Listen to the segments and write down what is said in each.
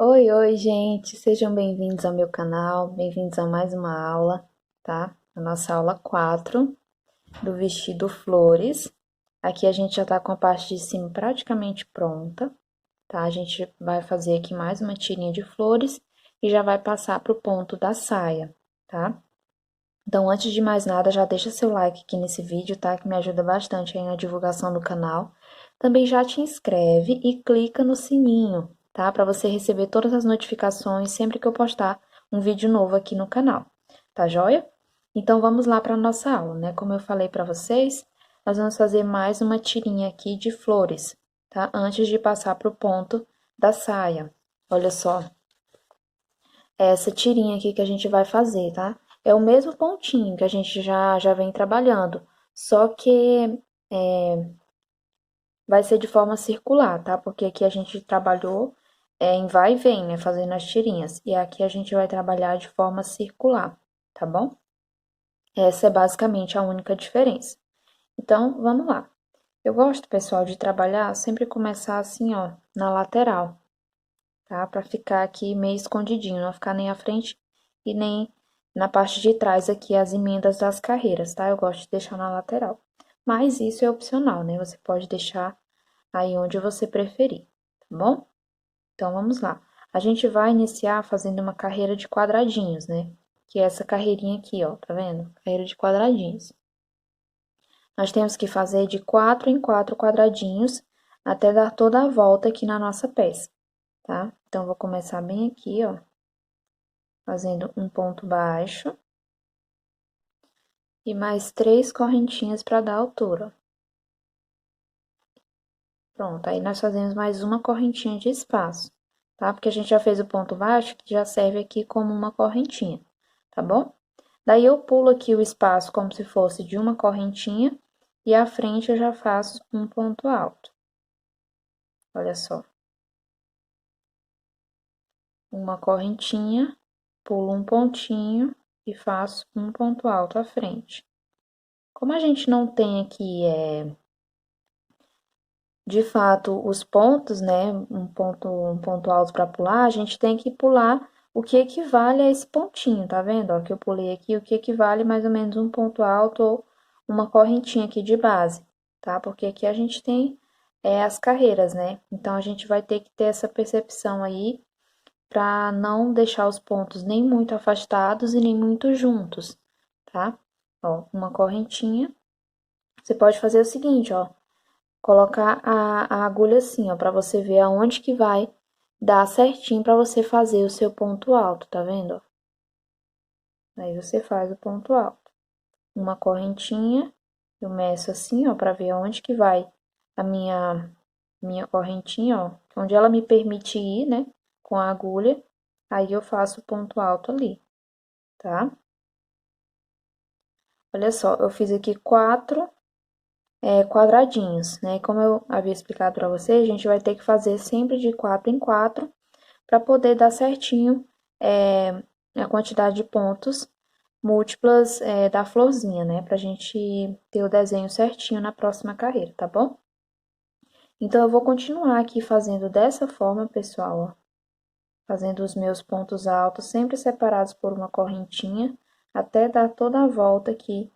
Oi, oi, gente! Sejam bem-vindos ao meu canal, bem-vindos a mais uma aula, tá? A nossa aula 4 do vestido flores. Aqui a gente já tá com a parte de cima praticamente pronta, tá? A gente vai fazer aqui mais uma tirinha de flores e já vai passar pro ponto da saia, tá? Então, antes de mais nada, já deixa seu like aqui nesse vídeo, tá? Que me ajuda bastante aí na divulgação do canal. Também já te inscreve e clica no sininho, tá? Para você receber todas as notificações sempre que eu postar um vídeo novo aqui no canal, tá joia? Então, vamos lá para nossa aula, né? Como eu falei para vocês, nós vamos fazer mais uma tirinha aqui de flores, tá? Antes de passar pro ponto da saia. Olha só, é essa tirinha aqui que a gente vai fazer, tá? É o mesmo pontinho que a gente já vem trabalhando, só que vai ser de forma circular, tá? Porque aqui a gente trabalhou em vai e vem, né? Fazendo as tirinhas. E aqui a gente vai trabalhar de forma circular, tá bom? Essa é basicamente a única diferença. Então, vamos lá. Eu gosto, pessoal, de trabalhar sempre começar assim, ó, na lateral, tá? Pra ficar aqui meio escondidinho, não ficar nem à frente e nem na parte de trás aqui as emendas das carreiras, tá? Eu gosto de deixar na lateral. Mas isso é opcional, né? Você pode deixar aí onde você preferir, tá bom? Então, vamos lá. A gente vai iniciar fazendo uma carreira de quadradinhos, né? Que é essa carreirinha aqui, ó, tá vendo? Carreira de quadradinhos. Nós temos que fazer de 4 em 4 quadradinhos até dar toda a volta aqui na nossa peça, tá? Então, vou começar bem aqui, ó, fazendo um ponto baixo e mais 3 correntinhas para dar altura. Pronto, aí nós fazemos mais uma correntinha de espaço, tá? Porque a gente já fez o ponto baixo, que já serve aqui como uma correntinha, tá bom? Daí eu pulo aqui o espaço como se fosse de uma correntinha e à frente eu já faço um ponto alto. Olha só. Uma correntinha, pulo um pontinho e faço um ponto alto à frente. Como a gente não tem aqui, de fato, os pontos, né, um ponto alto para pular, a gente tem que pular o que equivale a esse pontinho, tá vendo? Ó, que eu pulei aqui, o que equivale mais ou menos um ponto alto ou uma correntinha aqui de base, tá? Porque aqui a gente tem as carreiras, né? Então, a gente vai ter que ter essa percepção aí para não deixar os pontos nem muito afastados e nem muito juntos, tá? Ó, uma correntinha. Você pode fazer o seguinte, ó, colocar a agulha assim, ó, para você ver aonde que vai dar certinho para você fazer o seu ponto alto, tá vendo? Aí você faz o ponto alto. Uma correntinha, eu meço assim, ó, para ver aonde que vai a minha correntinha, ó, onde ela me permite ir, né, com a agulha, aí eu faço o ponto alto ali, tá? Olha só, eu fiz aqui 4 quadradinhos, né? Como eu havia explicado para você, a gente vai ter que fazer sempre de 4 em 4 para poder dar certinho a quantidade de pontos múltiplas da florzinha, né? Pra gente ter o desenho certinho na próxima carreira, tá bom? Então, eu vou continuar aqui fazendo dessa forma, pessoal, ó, fazendo os meus pontos altos, sempre separados por uma correntinha, até dar toda a volta aqui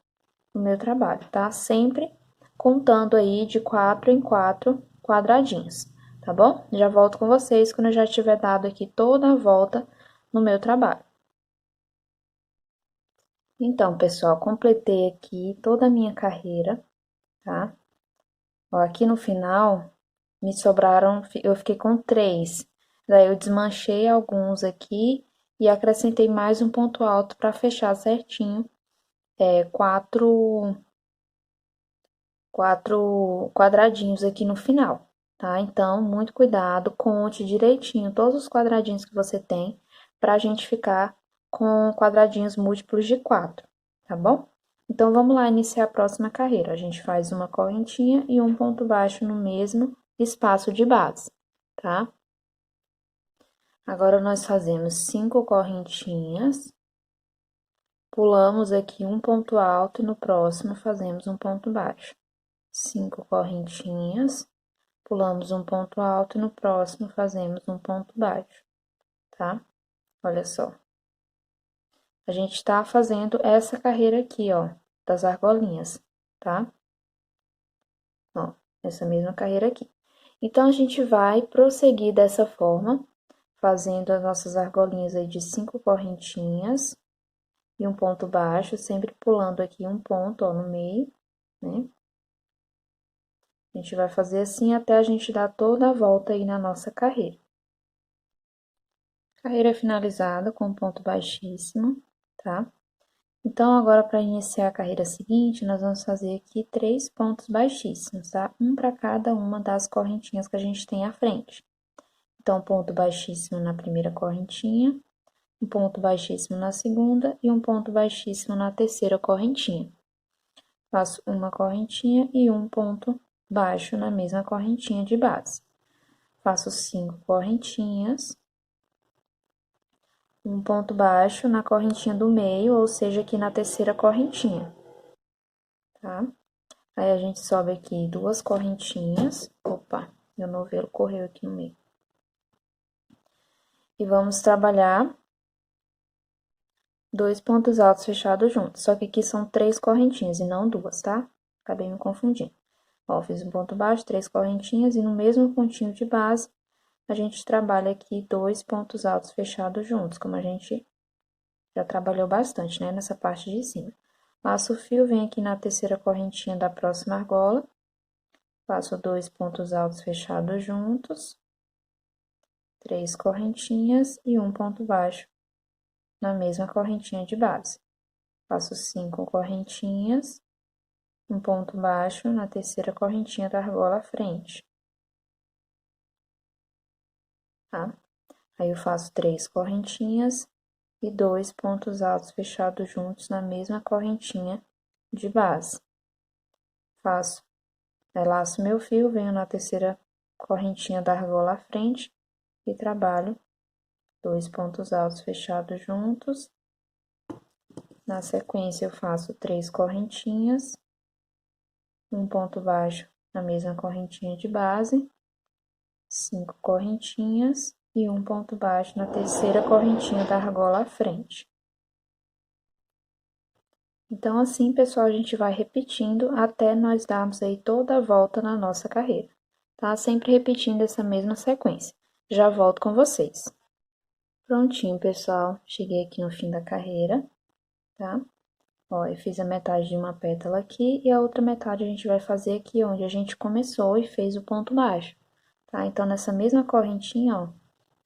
no meu trabalho, tá? Sempre contando aí de 4 em 4 quadradinhos, tá bom? Já volto com vocês quando eu já tiver dado aqui toda a volta no meu trabalho. Então, pessoal, completei aqui toda a minha carreira, tá? Ó, aqui no final, me sobraram, eu fiquei com 3. Daí eu desmanchei alguns aqui e acrescentei mais um ponto alto para fechar certinho, quatro quadradinhos aqui no final, tá? Então, muito cuidado, conte direitinho todos os quadradinhos que você tem pra gente ficar com quadradinhos múltiplos de 4, tá bom? Então, vamos lá iniciar a próxima carreira. A gente faz uma correntinha e um ponto baixo no mesmo espaço de base, tá? Agora, nós fazemos 5 correntinhas, pulamos aqui um ponto alto e no próximo fazemos um ponto baixo. 5 correntinhas, pulamos um ponto alto e no próximo fazemos um ponto baixo. tá? Olha só. A gente tá fazendo essa carreira aqui, ó, das argolinhas, tá? Ó, essa mesma carreira aqui. Então, a gente vai prosseguir dessa forma, fazendo as nossas argolinhas aí de 5 correntinhas e um ponto baixo, sempre pulando aqui um ponto, ó, no meio, né? A gente vai fazer assim até a gente dar toda a volta aí na nossa carreira. Carreira finalizada com ponto baixíssimo, tá? Então, agora, para iniciar a carreira seguinte, nós vamos fazer aqui 3 pontos baixíssimos, tá? Um para cada uma das correntinhas que a gente tem à frente. Então, ponto baixíssimo na primeira correntinha, um ponto baixíssimo na segunda e um ponto baixíssimo na terceira correntinha. Faço uma correntinha e um ponto baixo na mesma correntinha de base. Faço 5 correntinhas, um ponto baixo na correntinha do meio, ou seja, aqui na terceira correntinha, tá? Aí, a gente sobe aqui 2 correntinhas. Opa, meu novelo correu aqui no meio. E vamos trabalhar 2 pontos altos fechados juntos. Só que aqui são 3 correntinhas e não 2, tá? Acabei me confundindo. Ó, fiz um ponto baixo, 3 correntinhas e no mesmo pontinho de base, a gente trabalha aqui 2 pontos altos fechados juntos, como a gente já trabalhou bastante, né? Nessa parte de cima. Laço o fio, venho aqui na terceira correntinha da próxima argola. Faço 2 pontos altos fechados juntos, 3 correntinhas e um ponto baixo na mesma correntinha de base. Faço 5 correntinhas, um ponto baixo na terceira correntinha da argola à frente, tá? Aí, eu faço 3 correntinhas e 2 pontos altos fechados juntos na mesma correntinha de base. Laço meu fio, venho na terceira correntinha da argola à frente e trabalho 2 pontos altos fechados juntos. Na sequência, eu faço 3 correntinhas, um ponto baixo na mesma correntinha de base, 5 correntinhas e um ponto baixo na terceira correntinha da argola à frente. Então, assim, pessoal, a gente vai repetindo até nós darmos aí toda a volta na nossa carreira, tá? Sempre repetindo essa mesma sequência. Já volto com vocês. Prontinho, pessoal, cheguei aqui no fim da carreira, tá? Ó, eu fiz a metade de uma pétala aqui e a outra metade a gente vai fazer aqui onde a gente começou e fez o ponto baixo, tá? Então, nessa mesma correntinha, ó,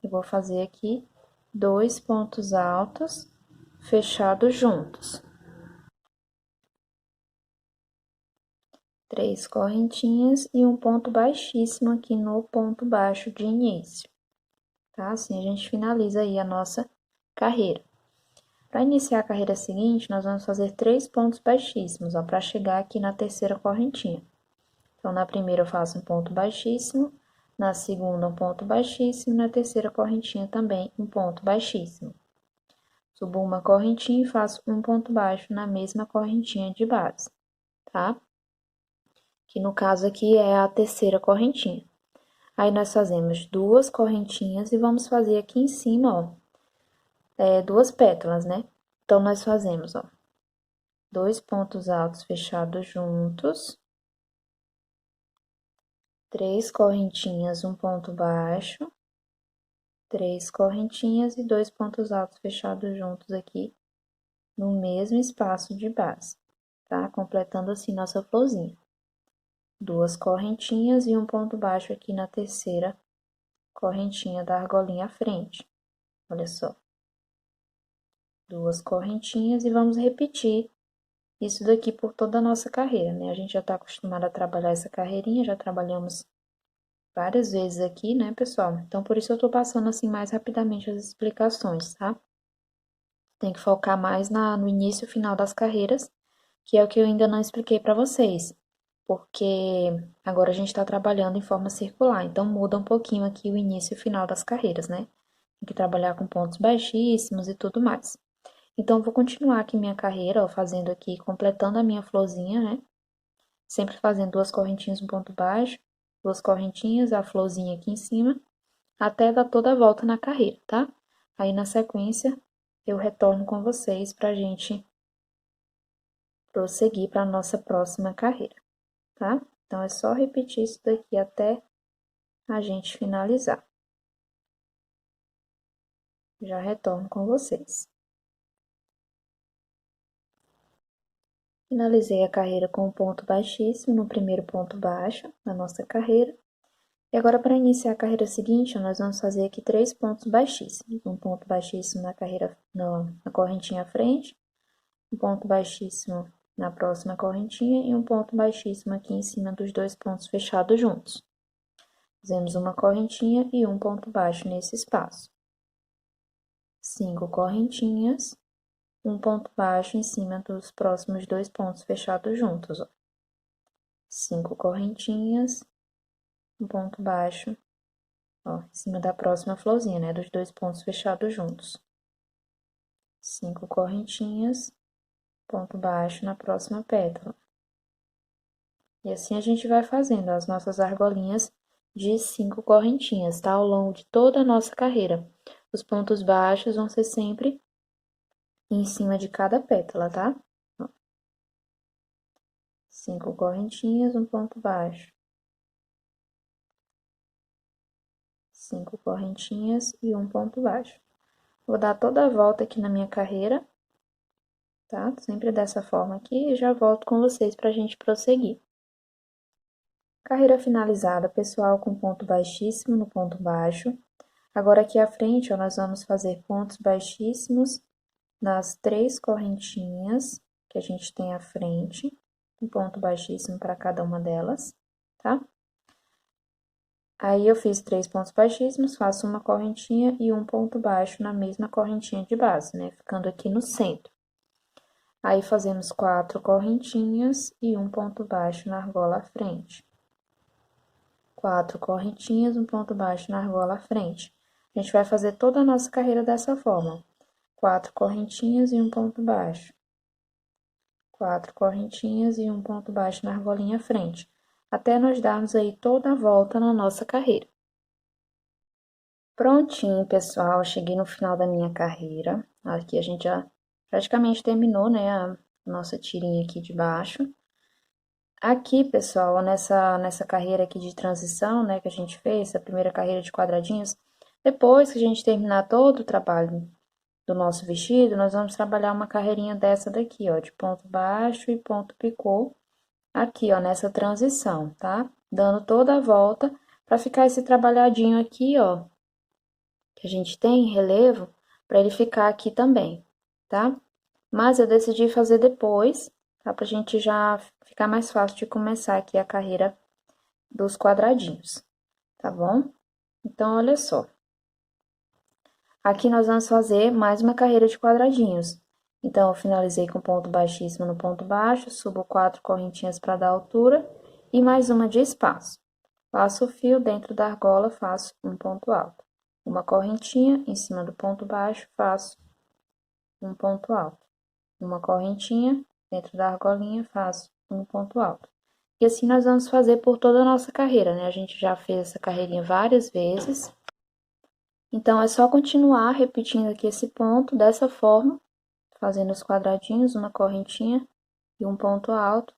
eu vou fazer aqui 2 pontos altos fechados juntos. 3 correntinhas e um ponto baixíssimo aqui no ponto baixo de início, tá? Assim, a gente finaliza aí a nossa carreira. Para iniciar a carreira seguinte, nós vamos fazer 3 pontos baixíssimos, ó, para chegar aqui na terceira correntinha. Então, na primeira eu faço um ponto baixíssimo, na segunda um ponto baixíssimo, na terceira correntinha também um ponto baixíssimo. Subo uma correntinha e faço um ponto baixo na mesma correntinha de base, tá? Que no caso aqui é a terceira correntinha. Aí, nós fazemos 2 correntinhas e vamos fazer aqui em cima, ó, 2 pétalas, né? Então, nós fazemos, ó, 2 pontos altos fechados juntos, 3 correntinhas, um ponto baixo, 3 correntinhas e 2 pontos altos fechados juntos aqui no mesmo espaço de base, tá? Completando assim nossa florzinha. 2 correntinhas e um ponto baixo aqui na terceira correntinha da argolinha à frente. Olha só. 2 correntinhas e vamos repetir isso daqui por toda a nossa carreira, né? A gente já tá acostumado a trabalhar essa carreirinha, já trabalhamos várias vezes aqui, né, pessoal? Então, por isso eu tô passando assim mais rapidamente as explicações, tá? Tem que focar mais no início e final das carreiras, que é o que eu ainda não expliquei pra vocês, porque agora a gente tá trabalhando em forma circular, então muda um pouquinho aqui o início e o final das carreiras, né? Tem que trabalhar com pontos baixíssimos e tudo mais. Então, vou continuar aqui minha carreira, ó, fazendo aqui, completando a minha florzinha, né? Sempre fazendo 2 correntinhas, um ponto baixo, 2 correntinhas, a florzinha aqui em cima, até dar toda a volta na carreira, tá? Aí, na sequência, eu retorno com vocês pra gente prosseguir para a nossa próxima carreira, tá? Então, é só repetir isso daqui até a gente finalizar. Já retorno com vocês. Finalizei a carreira com um ponto baixíssimo no primeiro ponto baixo da nossa carreira. E agora, para iniciar a carreira seguinte, nós vamos fazer aqui 3 pontos baixíssimos. Um ponto baixíssimo na carreira, na correntinha à frente, um ponto baixíssimo na próxima correntinha e um ponto baixíssimo aqui em cima dos 2 pontos fechados juntos. Fizemos uma correntinha e um ponto baixo nesse espaço. 5 correntinhas, um ponto baixo em cima dos próximos 2 pontos fechados juntos, ó. 5 correntinhas, um ponto baixo, ó, em cima da próxima florzinha, né, dos 2 pontos fechados juntos. 5 correntinhas, ponto baixo na próxima pétala. E assim a gente vai fazendo as nossas argolinhas de 5 correntinhas, tá? Ao longo de toda a nossa carreira. Os pontos baixos vão ser sempre em cima de cada pétala, tá? 5 correntinhas, um ponto baixo. 5 correntinhas e um ponto baixo. Vou dar toda a volta aqui na minha carreira, tá? Sempre dessa forma aqui e já volto com vocês pra gente prosseguir. Carreira finalizada, pessoal, com ponto baixíssimo no ponto baixo. Agora, aqui à frente, ó, nós vamos fazer pontos baixíssimos nas 3 correntinhas que a gente tem à frente. Um ponto baixíssimo para cada uma delas, tá? Aí, eu fiz 3 pontos baixíssimos, faço uma correntinha e um ponto baixo na mesma correntinha de base, né? Ficando aqui no centro. Aí, fazemos 4 correntinhas e um ponto baixo na argola à frente. 4 correntinhas, um ponto baixo na argola à frente. A gente vai fazer toda a nossa carreira dessa forma. 4 correntinhas e um ponto baixo. 4 correntinhas e um ponto baixo na argolinha à frente. Até nós darmos aí toda a volta na nossa carreira. Prontinho, pessoal. Cheguei no final da minha carreira. Aqui a gente já praticamente terminou, né, a nossa tirinha aqui de baixo. Aqui, pessoal, nessa carreira aqui de transição, né, que a gente fez, a primeira carreira de quadradinhos, depois que a gente terminar todo o trabalho do nosso vestido, nós vamos trabalhar uma carreirinha dessa daqui, ó, de ponto baixo e ponto picô, aqui, ó, nessa transição, tá? Dando toda a volta pra ficar esse trabalhadinho aqui, ó, que a gente tem em relevo, pra ele ficar aqui também, tá? Mas eu decidi fazer depois, tá? Pra gente já ficar mais fácil de começar aqui a carreira dos quadradinhos, tá bom? Então, olha só. Aqui nós vamos fazer mais uma carreira de quadradinhos. Então, eu finalizei com ponto baixíssimo no ponto baixo, subo 4 correntinhas para dar altura e mais uma de espaço. Passo o fio dentro da argola, faço um ponto alto. Uma correntinha em cima do ponto baixo, faço um ponto alto. Uma correntinha dentro da argolinha, faço um ponto alto. E assim nós vamos fazer por toda a nossa carreira, né? A gente já fez essa carreirinha várias vezes. Então, é só continuar repetindo aqui esse ponto dessa forma, fazendo os quadradinhos, uma correntinha e um ponto alto,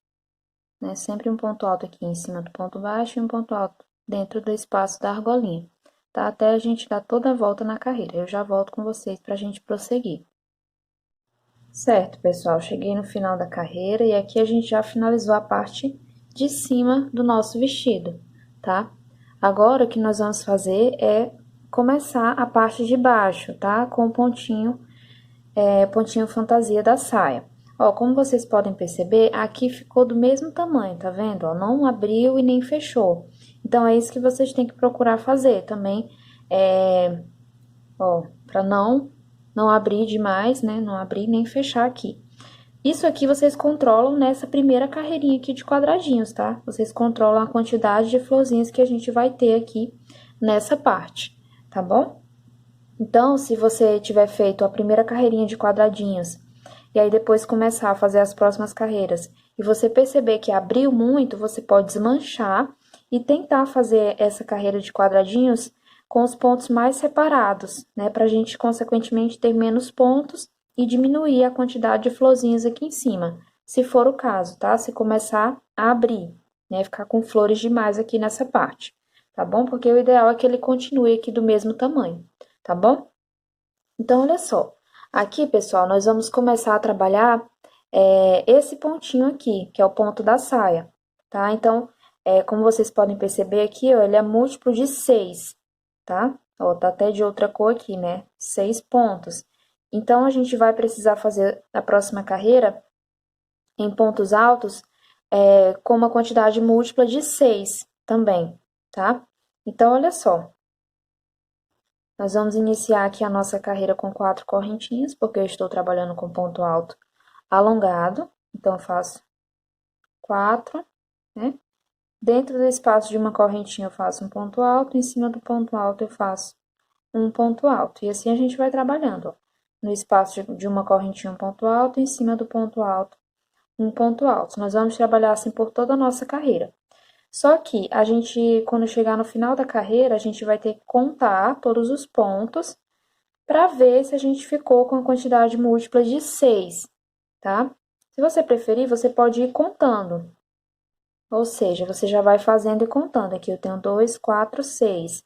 né? Sempre um ponto alto aqui em cima do ponto baixo e um ponto alto dentro do espaço da argolinha, tá? Até a gente dar toda a volta na carreira. Eu já volto com vocês pra gente prosseguir. Certo, pessoal, cheguei no final da carreira e aqui a gente já finalizou a parte de cima do nosso vestido, tá? Agora, o que nós vamos fazer é começar a parte de baixo, tá? Com o pontinho, pontinho fantasia da saia. Ó, como vocês podem perceber, aqui ficou do mesmo tamanho, tá vendo? Ó, não abriu e nem fechou. Então, é isso que vocês têm que procurar fazer também, ó, pra não abrir demais, né? Não abrir nem fechar aqui. Isso aqui vocês controlam nessa primeira carreirinha aqui de quadradinhos, tá? Vocês controlam a quantidade de florzinhas que a gente vai ter aqui nessa parte, tá bom? Então, se você tiver feito a primeira carreirinha de quadradinhos e aí depois começar a fazer as próximas carreiras e você perceber que abriu muito, você pode desmanchar e tentar fazer essa carreira de quadradinhos com os pontos mais separados, né? Pra gente, consequentemente, ter menos pontos e diminuir a quantidade de florzinhas aqui em cima, se for o caso, tá? Se começar a abrir, né? Ficar com flores demais aqui nessa parte, tá bom? Porque o ideal é que ele continue aqui do mesmo tamanho, tá bom? Então, olha só. Aqui, pessoal, nós vamos começar a trabalhar esse pontinho aqui, que é o ponto da saia, tá? Então, como vocês podem perceber aqui, ó, ele é múltiplo de 6, tá? Ó, tá até de outra cor aqui, né? 6 pontos. Então, a gente vai precisar fazer a próxima carreira em pontos altos com uma quantidade múltipla de 6 também, tá? Então, olha só. Nós vamos iniciar aqui a nossa carreira com 4 correntinhas, porque eu estou trabalhando com ponto alto alongado. Então, eu faço 4, né? Dentro do espaço de uma correntinha, eu faço um ponto alto. Em cima do ponto alto, eu faço um ponto alto. E assim a gente vai trabalhando, ó. No espaço de uma correntinha, um ponto alto. Em cima do ponto alto, um ponto alto. Nós vamos trabalhar assim por toda a nossa carreira. Só que a gente, quando chegar no final da carreira, a gente vai ter que contar todos os pontos para ver se a gente ficou com a quantidade múltipla de 6, tá? Se você preferir, você pode ir contando. Ou seja, você já vai fazendo e contando. Aqui eu tenho 2, 4, 6.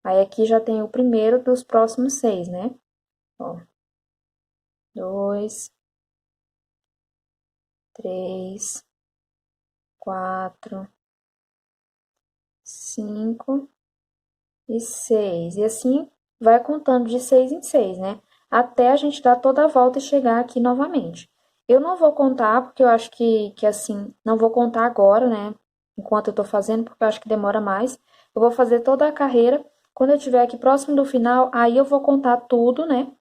Aí aqui já tem o primeiro dos próximos 6, né? Ó, 2, 3, 4, 5 e 6. E assim vai contando de 6 em 6, né? Até a gente dar toda a volta e chegar aqui novamente. Eu não vou contar, porque eu acho que assim, não vou contar agora, né? Enquanto eu tô fazendo, porque eu acho que demora mais. Eu vou fazer toda a carreira. Quando eu estiver aqui próximo do final, aí eu vou contar tudo, né?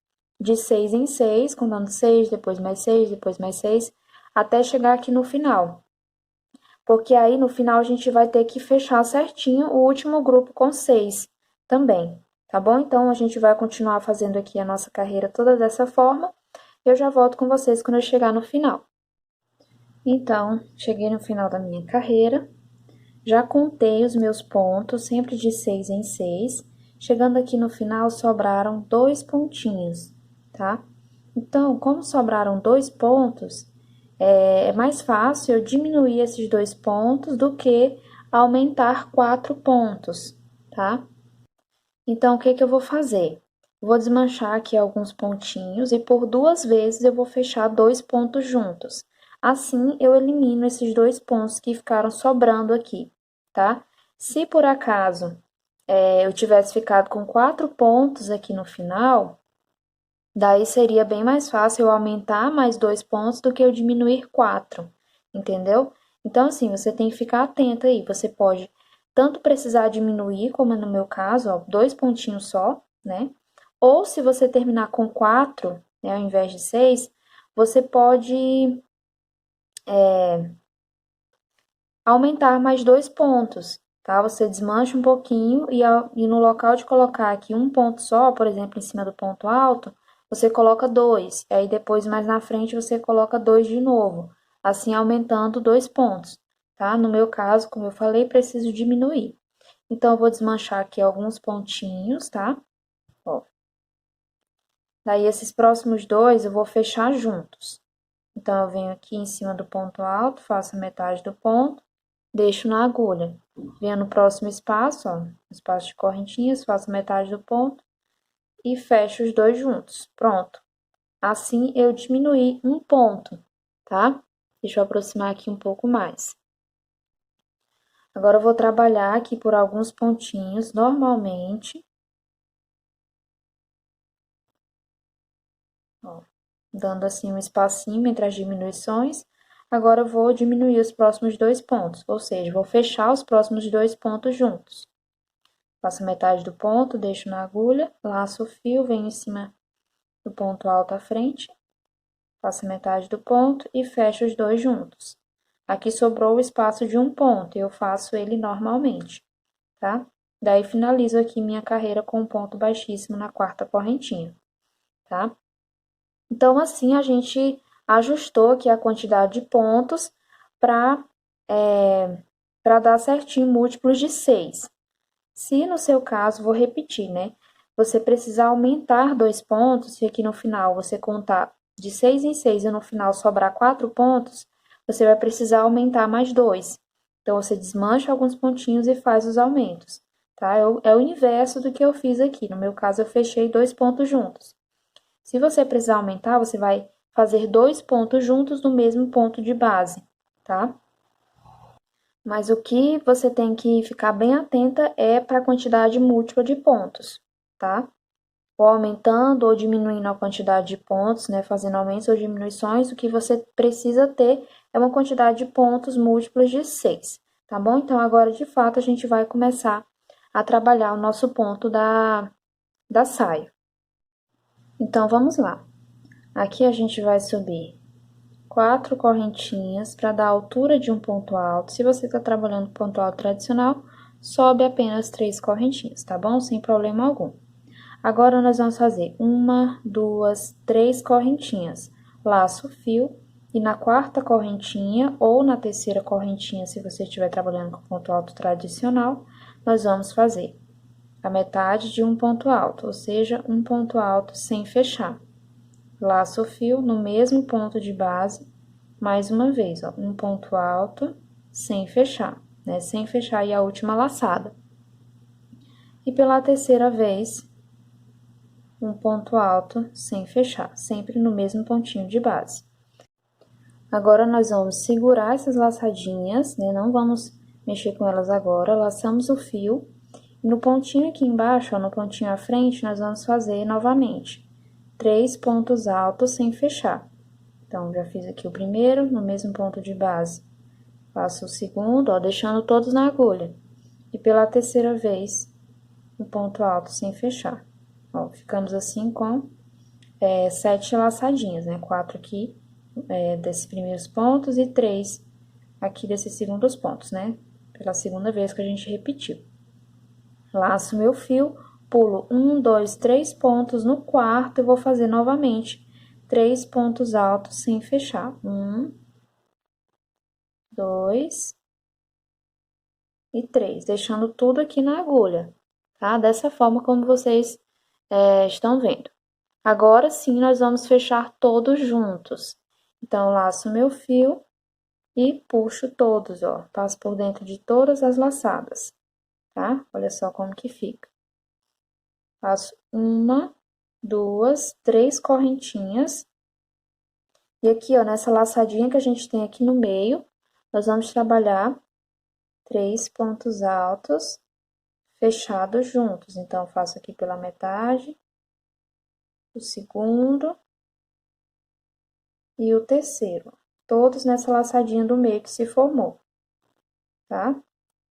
De 6 em 6, contando 6, depois mais 6, depois mais 6, até chegar aqui no final. Porque aí no final a gente vai ter que fechar certinho o último grupo com 6 também, tá bom? Então a gente vai continuar fazendo aqui a nossa carreira toda dessa forma. Eu já volto com vocês quando eu chegar no final. Então, cheguei no final da minha carreira, já contei os meus pontos, sempre de 6 em 6. Chegando aqui no final, sobraram 2 pontinhos, tá? Então, como sobraram 2 pontos, é mais fácil eu diminuir esses 2 pontos do que aumentar 4 pontos, tá? Então, o que que eu vou fazer? Vou desmanchar aqui alguns pontinhos e por 2 vezes eu vou fechar 2 pontos juntos. Assim, eu elimino esses 2 pontos que ficaram sobrando aqui, tá? Se por acaso eu tivesse ficado com 4 pontos aqui no final, daí seria bem mais fácil eu aumentar mais 2 pontos do que eu diminuir 4, entendeu? Então, assim, você tem que ficar atento aí. Você pode tanto precisar diminuir, como no meu caso, ó, 2 pontinhos só, né? Ou se você terminar com 4, né, ao invés de 6, você pode aumentar mais 2 pontos, tá? Você desmancha um pouquinho e no local de colocar aqui um ponto só, por exemplo, em cima do ponto alto, você coloca 2. Aí depois, mais na frente, você coloca 2 de novo, assim aumentando 2 pontos, tá? No meu caso, como eu falei, preciso diminuir. Então, eu vou desmanchar aqui alguns pontinhos, tá? Ó. Daí, esses próximos 2 eu vou fechar juntos. Então, eu venho aqui em cima do ponto alto, faço metade do ponto, deixo na agulha. Venho no próximo espaço, ó, espaço de correntinhas, faço metade do ponto e fecho os 2 juntos. Pronto. Assim, eu diminuí um ponto, tá? Deixa eu aproximar aqui um pouco mais. Agora, eu vou trabalhar aqui por alguns pontinhos, normalmente. Ó, dando assim um espacinho entre as diminuições. Agora, eu vou diminuir os próximos 2 pontos, ou seja, vou fechar os próximos 2 pontos juntos. Faço metade do ponto, deixo na agulha, laço o fio, venho em cima do ponto alto à frente, faço metade do ponto e fecho os 2 juntos. Aqui sobrou o espaço de um ponto, eu faço ele normalmente, tá? Daí, finalizo aqui minha carreira com um ponto baixíssimo na quarta correntinha, tá? Então, assim, a gente ajustou aqui a quantidade de pontos para dar certinho múltiplos de 6. Se no seu caso, vou repetir, né? Você precisar aumentar 2 pontos, se aqui no final você contar de 6 em 6 e no final sobrar 4 pontos, você vai precisar aumentar mais 2. Então, você desmancha alguns pontinhos e faz os aumentos, tá? É o inverso do que eu fiz aqui. No meu caso, eu fechei 2 pontos juntos. Se você precisar aumentar, você vai fazer 2 pontos juntos no mesmo ponto de base, tá? Mas o que você tem que ficar bem atenta é para a quantidade múltipla de pontos, tá? Ou aumentando ou diminuindo a quantidade de pontos, né? Fazendo aumentos ou diminuições, o que você precisa ter é uma quantidade de pontos múltiplos de 6, tá bom? Então, agora, de fato, a gente vai começar a trabalhar o nosso ponto da saia. Então, vamos lá. Aqui a gente vai subir 4 correntinhas para dar a altura de um ponto alto. Se você está trabalhando com ponto alto tradicional, sobe apenas 3 correntinhas, tá bom? Sem problema algum. Agora, nós vamos fazer 1, 2, 3 correntinhas. Laço o fio e na quarta correntinha ou na terceira correntinha, se você estiver trabalhando com ponto alto tradicional, nós vamos fazer a metade de um ponto alto, ou seja, um ponto alto sem fechar. Laço o fio no mesmo ponto de base, mais uma vez, ó, um ponto alto sem fechar, né? Sem fechar aí a última laçada. E pela terceira vez, um ponto alto sem fechar, sempre no mesmo pontinho de base. Agora, nós vamos segurar essas laçadinhas, né? Não vamos mexer com elas agora, laçamos o fio. E no pontinho aqui embaixo, ó, no pontinho à frente, nós vamos fazer novamente 3 pontos altos sem fechar. Então, já fiz aqui o primeiro, no mesmo ponto de base. Faço o segundo, ó, deixando todos na agulha. E pela terceira vez, um ponto alto sem fechar. Ó, ficamos assim com 7 laçadinhas, né? 4 aqui, desses primeiros pontos e 3 aqui desses segundos pontos, né? Pela segunda vez que a gente repetiu. Laço meu fio, pulo 1, 2, 3 pontos no quarto e vou fazer novamente 3 pontos altos sem fechar. 1, 2 e 3, deixando tudo aqui na agulha, tá? Dessa forma como vocês estão vendo. Agora sim, nós vamos fechar todos juntos. Então, laço meu fio e puxo todos, ó. Passo por dentro de todas as laçadas, tá? Olha só como que fica. Faço 1, 2, 3 correntinhas. E aqui, ó, nessa laçadinha que a gente tem aqui no meio, nós vamos trabalhar 3 pontos altos fechados juntos. Então, faço aqui pela metade, o segundo e o terceiro. Todos nessa laçadinha do meio que se formou, tá?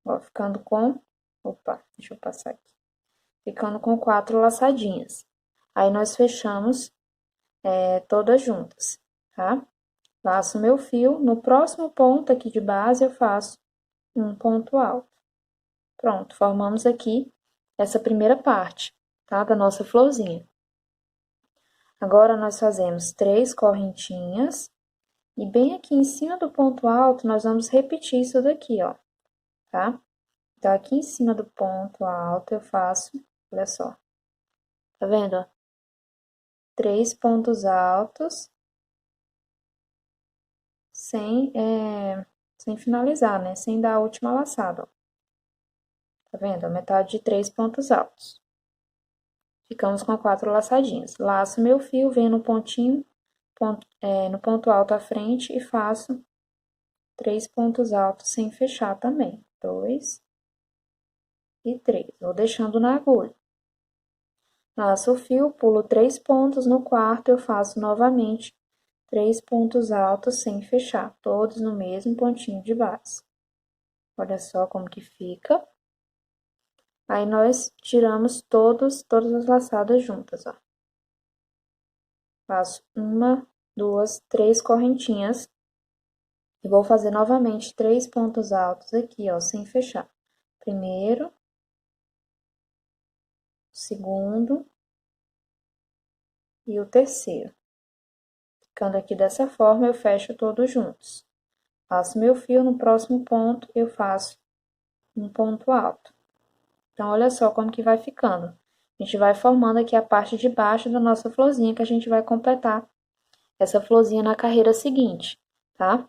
Ó, ficando com... Opa, deixa eu passar aqui. Ficando com 4 laçadinhas. Aí, nós fechamos todas juntas, tá? Laço meu fio, no próximo ponto aqui de base, eu faço um ponto alto. Pronto, formamos aqui essa primeira parte, tá? Da nossa florzinha. Agora, nós fazemos 3 correntinhas, e bem aqui em cima do ponto alto, nós vamos repetir isso daqui, ó, tá? Então, aqui em cima do ponto alto, eu faço, olha só, tá vendo, ó? 3 pontos altos, sem finalizar, né? Sem dar a última laçada, ó. Tá vendo? A metade de 3 pontos altos. Ficamos com 4 laçadinhas. Laço meu fio, venho no pontinho, no ponto alto à frente e faço 3 pontos altos sem fechar também. 2 e 3. Vou deixando na agulha. Laço o fio, pulo 3 pontos, no quarto eu faço novamente 3 pontos altos sem fechar, todos no mesmo pontinho de base. Olha só como que fica. Aí, nós tiramos todas as laçadas juntas, ó. Faço 1, 2, 3 correntinhas. E vou fazer novamente 3 pontos altos aqui, ó, sem fechar. Primeiro, segundo e o terceiro. Ficando aqui dessa forma, eu fecho todos juntos. Faço meu fio, no próximo ponto, eu faço um ponto alto. Então, olha só como que vai ficando. A gente vai formando aqui a parte de baixo da nossa florzinha, que a gente vai completar essa florzinha na carreira seguinte, tá?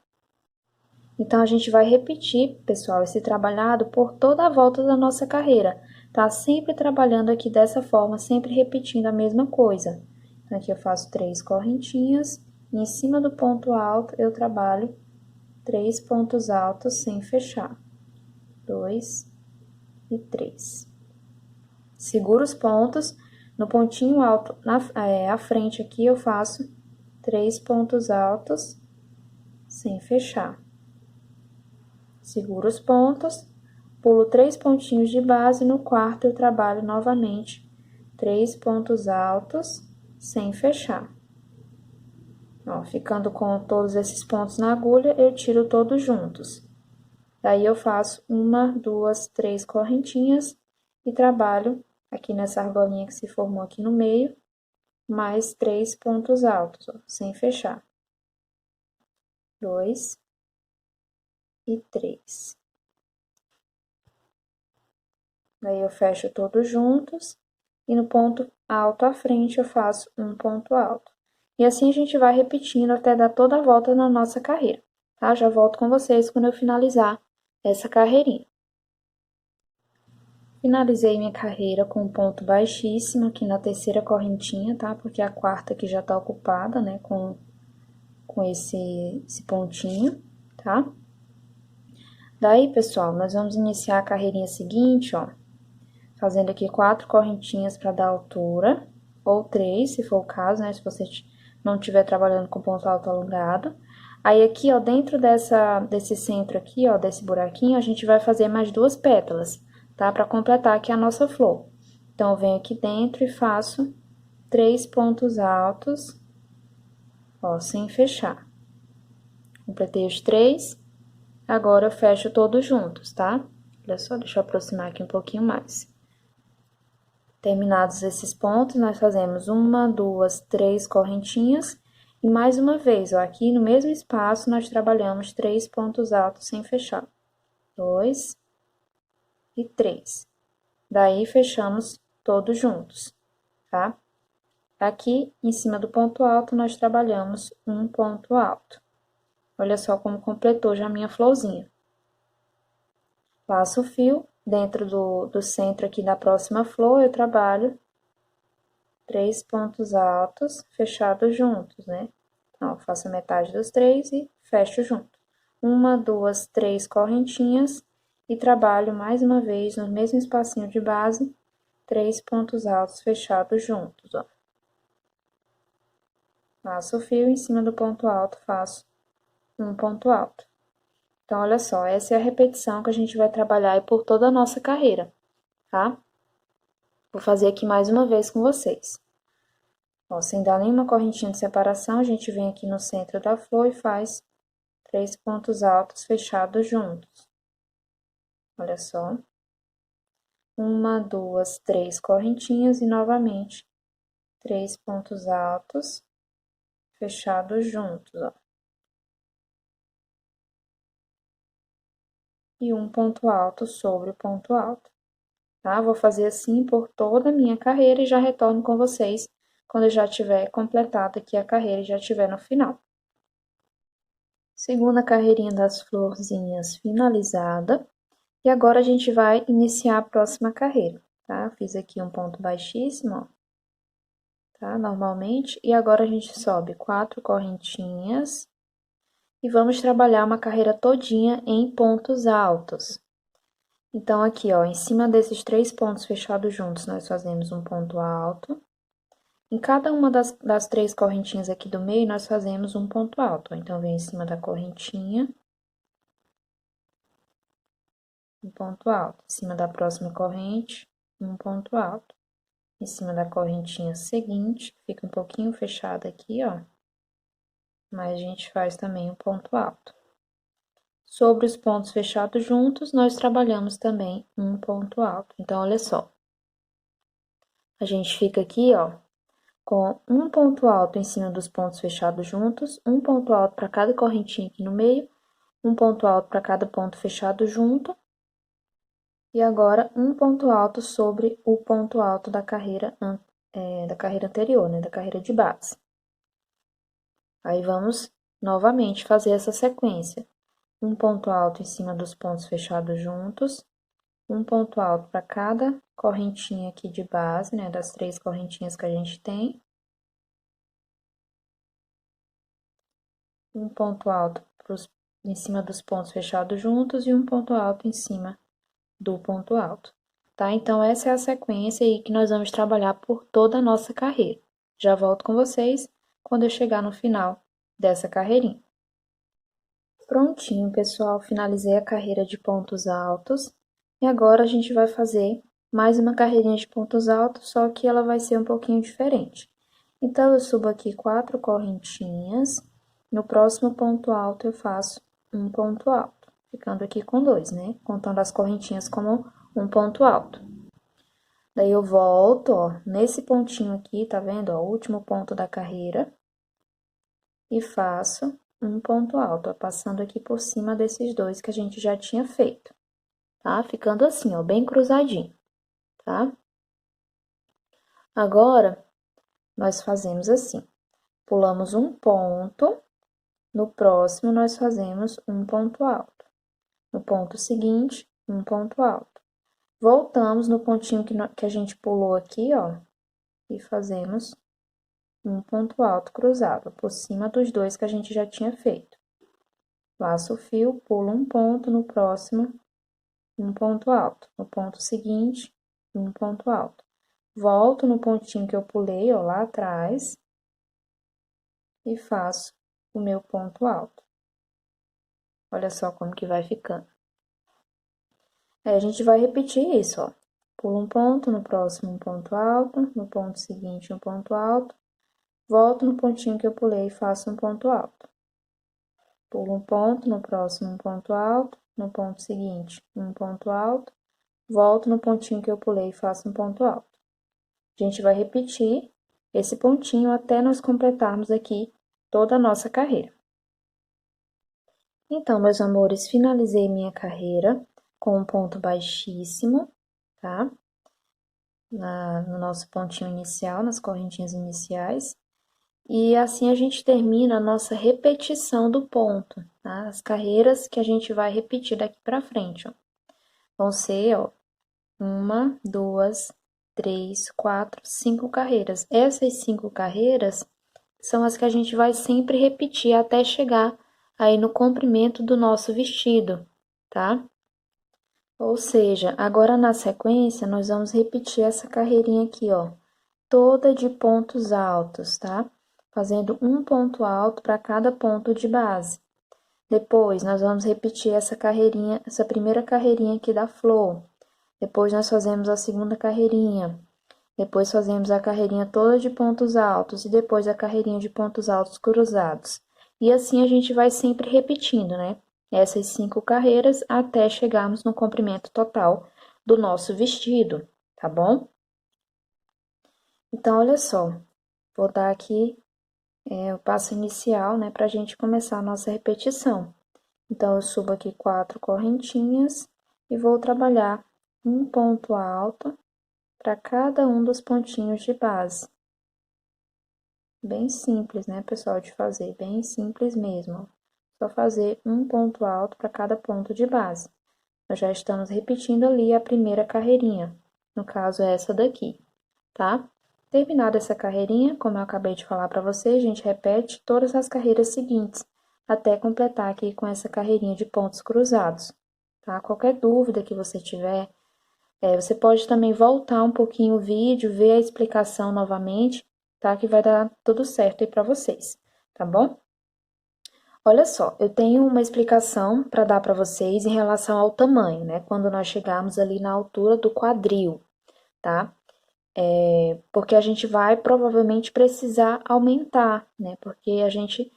Então, a gente vai repetir, pessoal, esse trabalhado por toda a volta da nossa carreira, tá? Sempre trabalhando aqui dessa forma, sempre repetindo a mesma coisa. Então, aqui eu faço 3 correntinhas, e em cima do ponto alto eu trabalho 3 pontos altos sem fechar. 2 e 3. Seguro os pontos, no pontinho alto, à frente aqui, eu faço 3 pontos altos sem fechar. Seguro os pontos, pulo 3 pontinhos de base, no quarto eu trabalho novamente 3 pontos altos sem fechar. Ó, ficando com todos esses pontos na agulha, eu tiro todos juntos. Daí, eu faço 1, 2, 3 correntinhas e trabalho aqui nessa argolinha que se formou aqui no meio, mais 3 pontos altos, ó, sem fechar. 2 e 3. Daí, eu fecho todos juntos e no ponto alto à frente eu faço um ponto alto. E assim a gente vai repetindo até dar toda a volta na nossa carreira, tá? Já volto com vocês quando eu finalizar essa carreirinha. Finalizei minha carreira com um ponto baixíssimo aqui na terceira correntinha, tá? Porque a quarta aqui já tá ocupada, né, com esse pontinho, tá? Daí, pessoal, nós vamos iniciar a carreirinha seguinte, ó, fazendo aqui 4 correntinhas para dar altura, ou 3, se for o caso, né, se você não estiver trabalhando com ponto alto alongado. Aí, aqui, ó, dentro desse centro aqui, ó, desse buraquinho, a gente vai fazer mais 2 pétalas, tá? Para completar aqui a nossa flor. Então, eu venho aqui dentro e faço 3 pontos altos, ó, sem fechar. Completei os 3, agora eu fecho todos juntos, tá? Olha só, deixa eu aproximar aqui um pouquinho mais. Terminados esses pontos, nós fazemos 1, 2, 3 correntinhas. E mais uma vez, ó, aqui no mesmo espaço, nós trabalhamos 3 pontos altos sem fechar. 2 e 3. Daí, fechamos todos juntos, tá? Aqui, em cima do ponto alto, nós trabalhamos um ponto alto. Olha só como completou já a minha florzinha. Passo o fio, dentro do centro aqui da próxima flor, eu trabalho 3 pontos altos fechados juntos, né? Então, faço a metade dos 3 e fecho junto. 1, 2, 3 correntinhas e trabalho mais uma vez no mesmo espacinho de base, 3 pontos altos fechados juntos, ó. Passo o fio em cima do ponto alto, faço um ponto alto. Então, olha só, essa é a repetição que a gente vai trabalhar por toda a nossa carreira, tá? Vou fazer aqui mais uma vez com vocês. Ó, sem dar nenhuma correntinha de separação, a gente vem aqui no centro da flor e faz 3 pontos altos fechados juntos. Olha só. 1, 2, 3 correntinhas e novamente 3 pontos altos fechados juntos, ó. E um ponto alto sobre o ponto alto, tá? Vou fazer assim por toda a minha carreira e já retorno com vocês quando eu já tiver completado aqui a carreira e já estiver no final. Segunda carreirinha das florzinhas finalizada. E agora, a gente vai iniciar a próxima carreira, tá? Fiz aqui um ponto baixíssimo, ó, tá? Normalmente. E agora, a gente sobe 4 correntinhas. E vamos trabalhar uma carreira todinha em pontos altos. Então, aqui, ó, em cima desses 3 pontos fechados juntos, nós fazemos um ponto alto. Em cada uma das 3 correntinhas aqui do meio, nós fazemos um ponto alto. Então, vem em cima da correntinha, um ponto alto. Em cima da próxima corrente, um ponto alto. Em cima da correntinha seguinte, fica um pouquinho fechada aqui, ó. Mas a gente faz também um ponto alto. Sobre os pontos fechados juntos, nós trabalhamos também um ponto alto. Então, olha só. A gente fica aqui, ó, com um ponto alto em cima dos pontos fechados juntos, um ponto alto para cada correntinha aqui no meio, um ponto alto para cada ponto fechado junto. E agora, um ponto alto sobre o ponto alto da carreira anterior, né? Da carreira de base. Aí, vamos novamente fazer essa sequência. Um ponto alto em cima dos pontos fechados juntos. Um ponto alto para cada correntinha aqui de base, né? Das 3 correntinhas que a gente tem. Um ponto alto em cima dos pontos fechados juntos e um ponto alto em cima do ponto alto, tá? Então, essa é a sequência aí que nós vamos trabalhar por toda a nossa carreira. Já volto com vocês quando eu chegar no final dessa carreirinha. Prontinho, pessoal, finalizei a carreira de pontos altos e agora a gente vai fazer mais uma carreirinha de pontos altos, só que ela vai ser um pouquinho diferente. Então, eu subo aqui 4 correntinhas, no próximo ponto alto eu faço um ponto alto, ficando aqui com 2, né? Contando as correntinhas como um ponto alto. Daí, eu volto, ó, nesse pontinho aqui, tá vendo? Ó, o último ponto da carreira, e faço um ponto alto, ó, passando aqui por cima desses 2 que a gente já tinha feito, tá? Ficando assim, ó, bem cruzadinho, tá? Agora, nós fazemos assim, pulamos um ponto, no próximo nós fazemos um ponto alto, no ponto seguinte, um ponto alto. Voltamos no pontinho que a gente pulou aqui, ó, e fazemos um ponto alto cruzado, por cima dos 2 que a gente já tinha feito. Laço o fio, pulo um ponto, no próximo, um ponto alto. No ponto seguinte, um ponto alto. Volto no pontinho que eu pulei, ó, lá atrás, e faço o meu ponto alto. Olha só como que vai ficando. Aí, a gente vai repetir isso, ó. Pulo um ponto, no próximo um ponto alto, no ponto seguinte um ponto alto. Volto no pontinho que eu pulei e faço um ponto alto. Pulo um ponto, no próximo um ponto alto, no ponto seguinte um ponto alto. Volto no pontinho que eu pulei e faço um ponto alto. A gente vai repetir esse pontinho até nós completarmos aqui toda a nossa carreira. Então, meus amores, finalizei minha carreira com um ponto baixíssimo, tá? No nosso pontinho inicial, nas correntinhas iniciais. E assim a gente termina a nossa repetição do ponto, tá? As carreiras que a gente vai repetir daqui pra frente, ó. Vão ser, ó, 1, 2, 3, 4, 5 carreiras. Essas 5 carreiras são as que a gente vai sempre repetir até chegar aí no comprimento do nosso vestido, tá? Ou seja, agora na sequência, nós vamos repetir essa carreirinha aqui, ó, toda de pontos altos, tá? Fazendo um ponto alto para cada ponto de base. Depois, nós vamos repetir essa carreirinha, essa primeira carreirinha aqui da flor. Depois, nós fazemos a segunda carreirinha. Depois, fazemos a carreirinha toda de pontos altos e depois a carreirinha de pontos altos cruzados. E assim a gente vai sempre repetindo, né? Essas 5 carreiras até chegarmos no comprimento total do nosso vestido, tá bom? Então, olha só, vou dar aqui o passo inicial, né, pra gente começar a nossa repetição. Então, eu subo aqui 4 correntinhas e vou trabalhar um ponto alto para cada um dos pontinhos de base. Bem simples, né, pessoal, de fazer, bem simples mesmo. Só fazer um ponto alto para cada ponto de base. Nós já estamos repetindo ali a primeira carreirinha, no caso, é essa daqui, tá? Terminada essa carreirinha, como eu acabei de falar para vocês, a gente repete todas as carreiras seguintes, até completar aqui com essa carreirinha de pontos cruzados, tá? Qualquer dúvida que você tiver, você pode também voltar um pouquinho o vídeo, ver a explicação novamente, tá? Que vai dar tudo certo aí para vocês, tá bom? Olha só, eu tenho uma explicação para dar para vocês em relação ao tamanho, né? Quando nós chegarmos ali na altura do quadril, tá? Porque a gente vai provavelmente precisar aumentar, né? Porque a gente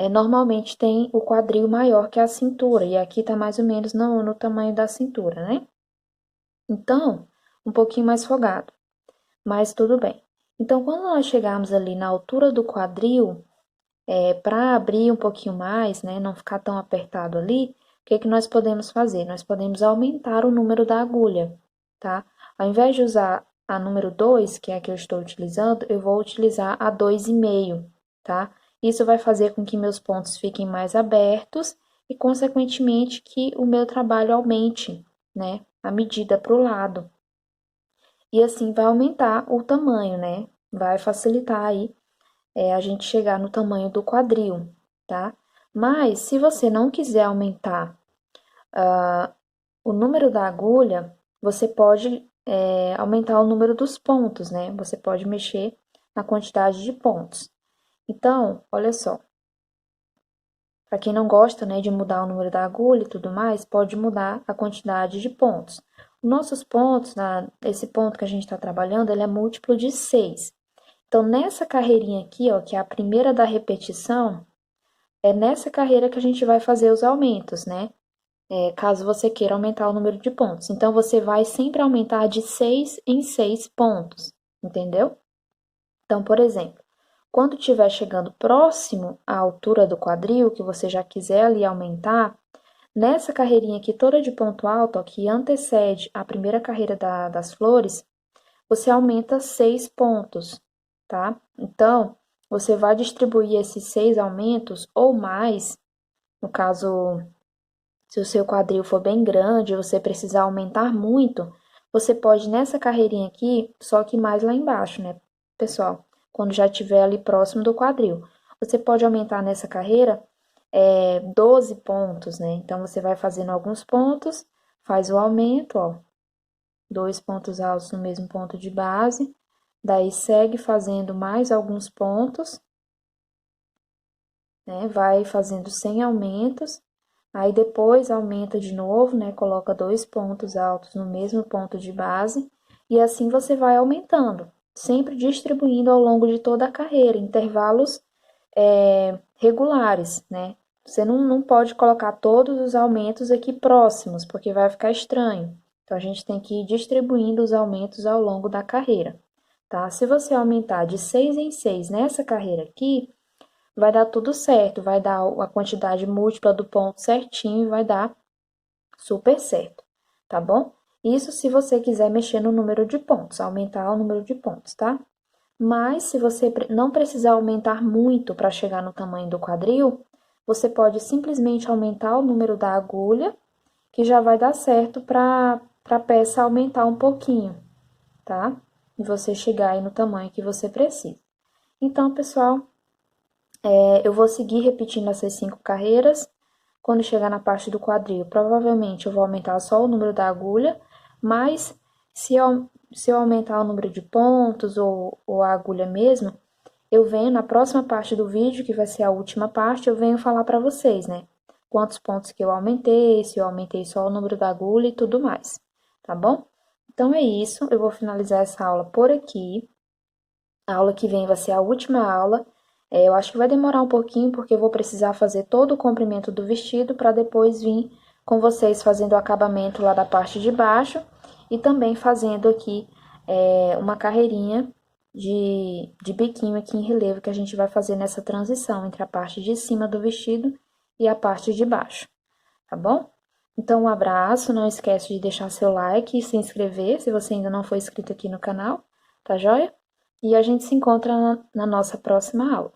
normalmente tem o quadril maior que a cintura, e aqui tá mais ou menos no tamanho da cintura, né? Então, um pouquinho mais folgado, mas tudo bem. Então, quando nós chegarmos ali na altura do quadril, para abrir um pouquinho mais, né? Não ficar tão apertado ali, que nós podemos fazer? Nós podemos aumentar o número da agulha, tá? Ao invés de usar a número 2, que é a que eu estou utilizando, eu vou utilizar a 2,5, tá? Isso vai fazer com que meus pontos fiquem mais abertos e, consequentemente, que o meu trabalho aumente, né? A medida para o lado. E assim vai aumentar o tamanho, né? Vai facilitar aí a gente chegar no tamanho do quadril, tá? Mas, se você não quiser aumentar o número da agulha, você pode aumentar o número dos pontos, né? Você pode mexer na quantidade de pontos. Então, olha só. Para quem não gosta, né, de mudar o número da agulha e tudo mais, pode mudar a quantidade de pontos. Nossos pontos, esse ponto que a gente está trabalhando, ele é múltiplo de 6. Então, nessa carreirinha aqui, ó, que é a primeira da repetição, é nessa carreira que a gente vai fazer os aumentos, né? Caso você queira aumentar o número de pontos. Então, você vai sempre aumentar de 6 em 6 pontos, entendeu? Então, por exemplo, quando estiver chegando próximo à altura do quadril, que você já quiser ali aumentar, nessa carreirinha aqui toda de ponto alto, ó, que antecede a primeira carreira das flores, você aumenta 6 pontos, tá? Então, você vai distribuir esses 6 aumentos ou mais, no caso, se o seu quadril for bem grande, você precisar aumentar muito, você pode nessa carreirinha aqui, só que mais lá embaixo, né, pessoal? Quando já estiver ali próximo do quadril. Você pode aumentar nessa carreira 12 pontos, né? Então, você vai fazendo alguns pontos, faz o aumento, ó, 2 pontos altos no mesmo ponto de base, daí segue fazendo mais alguns pontos, né? Vai fazendo 100 aumentos, aí depois aumenta de novo, né? Coloca 2 pontos altos no mesmo ponto de base, e assim você vai aumentando, sempre distribuindo ao longo de toda a carreira, intervalos regulares, né? Você não pode colocar todos os aumentos aqui próximos, porque vai ficar estranho. Então, a gente tem que ir distribuindo os aumentos ao longo da carreira, tá? Se você aumentar de 6 em 6 nessa carreira aqui, vai dar tudo certo, vai dar a quantidade múltipla do ponto certinho e vai dar super certo, tá bom? Isso se você quiser mexer no número de pontos, aumentar o número de pontos, tá? Mas se você não precisar aumentar muito para chegar no tamanho do quadril, você pode simplesmente aumentar o número da agulha, que já vai dar certo para a peça aumentar um pouquinho, tá? E você chegar aí no tamanho que você precisa. Então, pessoal, eu vou seguir repetindo essas 5 carreiras. Quando chegar na parte do quadril, provavelmente eu vou aumentar só o número da agulha, mas se eu aumentar o número de pontos ou a agulha mesmo, eu venho na próxima parte do vídeo, que vai ser a última parte, eu venho falar para vocês, né? Quantos pontos que eu aumentei, se eu aumentei só o número da agulha e tudo mais, tá bom? Então é isso, eu vou finalizar essa aula por aqui. A aula que vem vai ser a última aula. Eu acho que vai demorar um pouquinho, porque eu vou precisar fazer todo o comprimento do vestido para depois vir com vocês fazendo o acabamento lá da parte de baixo e também fazendo aqui uma carreirinha de biquinho aqui em relevo que a gente vai fazer nessa transição entre a parte de cima do vestido e a parte de baixo, tá bom? Então, um abraço, não esquece de deixar seu like e se inscrever se você ainda não for inscrito aqui no canal, tá joia? E a gente se encontra na nossa próxima aula.